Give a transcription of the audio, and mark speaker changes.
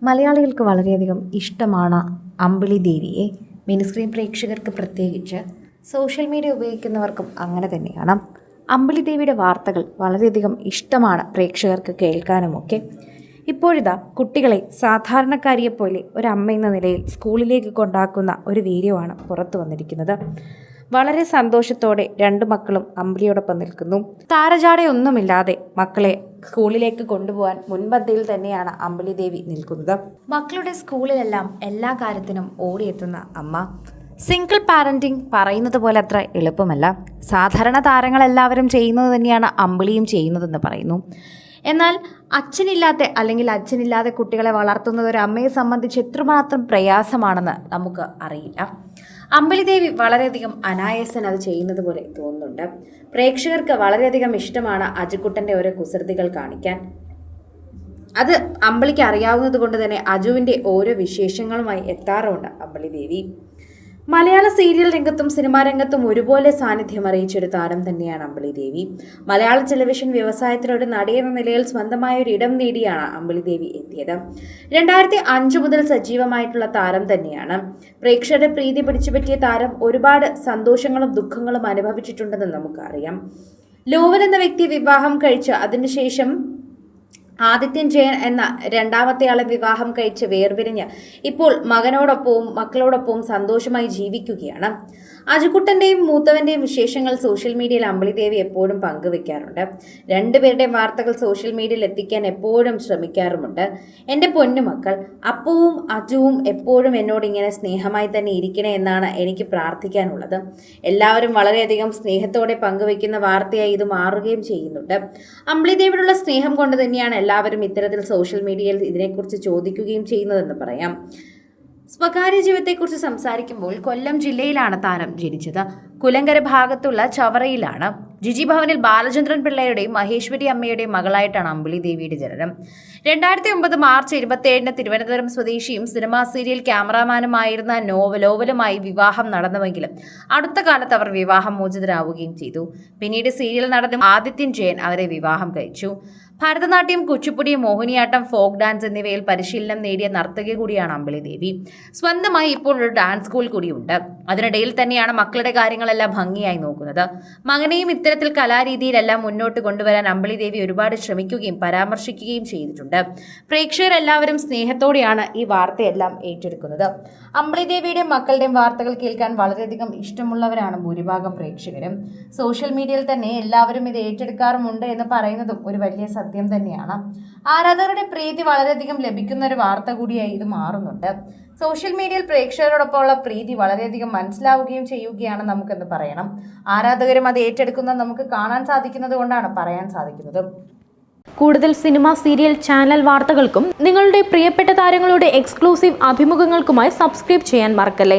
Speaker 1: മലയാളികൾക്ക് വളരെയധികം ഇഷ്ടമാണ് അമ്പിളി ദേവിയെ. മിനിസ്ക്രീൻ പ്രേക്ഷകർക്ക് പ്രത്യേകിച്ച് സോഷ്യൽ മീഡിയ ഉപയോഗിക്കുന്നവർക്കും അങ്ങനെ തന്നെയാണ്. അമ്പിളി ദേവിയുടെ വാർത്തകൾ വളരെയധികം ഇഷ്ടമാണ് പ്രേക്ഷകർക്ക് കേൾക്കാനുമൊക്കെ. ഇപ്പോഴിതാ കുട്ടികളെ സാധാരണക്കാരിയെപ്പോലെ ഒരമ്മ എന്ന നിലയിൽ സ്കൂളിലേക്ക് കൊണ്ടാക്കുന്ന ഒരു വീഡിയോ ആണ് പുറത്തു വന്നിരിക്കുന്നത്. വളരെ സന്തോഷത്തോടെ രണ്ടു മക്കളും അമ്പിളിയോടൊപ്പം നിൽക്കുന്നു. താരജാടയൊന്നുമില്ലാതെ മക്കളെ സ്കൂളിലേക്ക് കൊണ്ടുപോകാൻ മുൻപന്തിയിൽ തന്നെയാണ് അമ്പിളി ദേവി നിൽക്കുന്നത്. മക്കളുടെ സ്കൂളിലെല്ലാം എല്ലാ കാര്യത്തിനും ഓടിയെത്തുന്ന അമ്മ. സിംഗിൾ പാരന്റിങ് പറയുന്നത് പോലെ അത്ര എളുപ്പമല്ല. സാധാരണ താരങ്ങളെല്ലാവരും ചെയ്യുന്നത് തന്നെയാണ് അമ്പിളിയും ചെയ്യുന്നതെന്ന് പറയുന്നു. എന്നാൽ അച്ഛനില്ലാതെ കുട്ടികളെ വളർത്തുന്നത് ഒരു അമ്മയെ സംബന്ധിച്ച് എത്രമാത്രം പ്രയാസമാണെന്ന് നമുക്ക് അറിയില്ല. അമ്പിളി ദേവി വളരെയധികം അനായാസൻ അത് ചെയ്യുന്നത് പോലെ തോന്നുന്നുണ്ട്. പ്രേക്ഷകർക്ക് വളരെയധികം ഇഷ്ടമാണ് അജുക്കുട്ടൻ്റെ ഓരോ കുസൃതികൾ കാണിക്കാൻ. അത് അമ്പിളിക്ക് അറിയാവുന്നത് കൊണ്ട് തന്നെ അജുവിൻ്റെ ഓരോ വിശേഷങ്ങളുമായി എത്താറുണ്ട് അമ്പിളി ദേവി. മലയാള സീരിയൽ രംഗത്തും സിനിമാ രംഗത്തും ഒരുപോലെ സാന്നിധ്യം അറിയിച്ചൊരു താരം തന്നെയാണ് അമ്പിളി ദേവി. മലയാള ടെലിവിഷൻ വ്യവസായത്തിലൊരു നടിയെന്ന നിലയിൽ സ്വന്തമായ ഒരു ഇടം നേടിയാണ് അമ്പിളി ദേവി എത്തിയത്. 2005 മുതൽ സജീവമായിട്ടുള്ള താരം തന്നെയാണ്. പ്രേക്ഷകരുടെ പ്രീതി പിടിച്ചുപറ്റിയ താരം ഒരുപാട് സന്തോഷങ്ങളും ദുഃഖങ്ങളും അനുഭവിച്ചിട്ടുണ്ടെന്ന് നമുക്കറിയാം. ലോവൽ എന്ന വ്യക്തി വിവാഹം കഴിച്ച് അതിനുശേഷം ആദിത്യൻ ജയൻ എന്ന രണ്ടാമത്തെ ആളെ വിവാഹം കഴിച്ച് വേർപിരിഞ്ഞ് ഇപ്പോൾ മക്കളോടൊപ്പവും സന്തോഷമായി ജീവിക്കുകയാണ്. അജുക്കുട്ടൻ്റെയും മൂത്തവൻ്റെയും വിശേഷങ്ങൾ സോഷ്യൽ മീഡിയയിൽ അമ്പിളി ദേവി എപ്പോഴും പങ്കുവെക്കാറുണ്ട്. രണ്ടുപേരുടെയും വാർത്തകൾ സോഷ്യൽ മീഡിയയിൽ എത്തിക്കാൻ എപ്പോഴും ശ്രമിക്കാറുമുണ്ട്. എൻ്റെ പൊന്നുമക്കൾ അപ്പുവും അജുവും എപ്പോഴും എന്നോട് ഇങ്ങനെ സ്നേഹമായി തന്നെ ഇരിക്കണേ എന്നാണ് എനിക്ക് പ്രാർത്ഥിക്കാനുള്ളത്. എല്ലാവരും വളരെയധികം സ്നേഹത്തോടെ പങ്കുവെക്കുന്ന വാർത്തയായി ഇത് മാറുകയും ചെയ്യുന്നുണ്ട്. അമ്പിളി ദേവിയോടുള്ള സ്നേഹം കൊണ്ട് തന്നെയാണ് എല്ലാവരും ഇത്തരത്തിൽ സോഷ്യൽ മീഡിയയിൽ ഇതിനെക്കുറിച്ച് ചോദിക്കുകയും ചെയ്യുന്നതെന്ന് പറയാം. സ്വകാര്യ ജീവിതത്തെക്കുറിച്ച് സംസാരിക്കുമ്പോൾ കൊല്ലം ജില്ലയിലാണ് താരം ജനിച്ചത്. കുലങ്കര ഭാഗത്തുള്ള ചവറയിലാണ്. ജിജി ഭവനിൽ ബാലചന്ദ്രൻ പിള്ളയുടെയും മഹേശ്വരി അമ്മയുടെയും മകളായിട്ടാണ് അമ്പിളി ദേവിയുടെ ജനനം. 2009 മാർച്ച് 27 തിരുവനന്തപുരം സ്വദേശിയും സിനിമാ സീരിയൽ ക്യാമറാമാനുമായിരുന്ന ലോവലുമായി വിവാഹം നടന്നുവെങ്കിലും അടുത്ത കാലത്ത് അവർ വിവാഹമോചിതരാവുകയും ചെയ്തു. പിന്നീട് സീരിയൽ നടനും ആദിത്യൻ ജയൻ അവരെ വിവാഹം കഴിച്ചു. ഭരതനാട്യം, കുച്ചിപ്പുടി, മോഹിനിയാട്ടം, ഫോക്ക് ഡാൻസ് എന്നിവയിൽ പരിശീലനം നേടിയ നർത്തകി കൂടിയാണ് അമ്പിളി ദേവി. സ്വന്തമായി ഇപ്പോൾ ഒരു ഡാൻസ് സ്കൂൾ കൂടിയുണ്ട്. അതിനിടയിൽ തന്നെയാണ് മക്കളുടെ കാര്യങ്ങളെല്ലാം ഭംഗിയായി നോക്കുന്നത്. മകനെയും ഇത്തരത്തിൽ കലാരീതിയിലെല്ലാം മുന്നോട്ട് കൊണ്ടുവരാൻ അമ്പിളി ദേവി ഒരുപാട് ശ്രമിക്കുകയും പരാമർശിക്കുകയും ചെയ്തിട്ടുണ്ട്. പ്രേക്ഷകരെല്ലാവരും സ്നേഹത്തോടെയാണ് ഈ വാർത്തയെല്ലാം ഏറ്റെടുക്കുന്നത്. അമ്പിളി ദേവിയുടെയും മക്കളുടെയും വാർത്തകൾ കേൾക്കാൻ വളരെയധികം ഇഷ്ടമുള്ളവരാണ് ഭൂരിഭാഗം പ്രേക്ഷകരും. സോഷ്യൽ മീഡിയയിൽ തന്നെ എല്ലാവരും ഇത് ഏറ്റെടുക്കാറുമുണ്ട് എന്ന് പറയുന്നതും ഒരു വലിയ സത്യം തന്നെയാണ്. ആരാധകരുടെ പ്രീതി വളരെയധികം ലഭിക്കുന്ന ഒരു വാർത്ത കൂടിയായി ഇത് മാറുന്നുണ്ട്. സോഷ്യൽ മീഡിയയിൽ പ്രേക്ഷകരോടൊപ്പമുള്ള പ്രീതി വളരെയധികം മനസ്സിലാവുകയും ചെയ്യുകയാണ് നമുക്കെന്ന് പറയണം. ആരാധകരും അത് ഏറ്റെടുക്കുന്നത് നമുക്ക് കാണാൻ സാധിക്കുന്നത് കൊണ്ടാണ് പറയാൻ സാധിക്കുന്നത്.
Speaker 2: കൂടുതൽ സിനിമ, സീരിയൽ, ചാനൽ വാർത്തകൾക്കും നിങ്ങളുടെ പ്രിയപ്പെട്ട താരങ്ങളുടെ എക്സ്ക്ലൂസീവ് അഭിമുഖങ്ങൾക്കുമായി സബ്സ്ക്രൈബ് ചെയ്യാൻ മറക്കല്ലേ.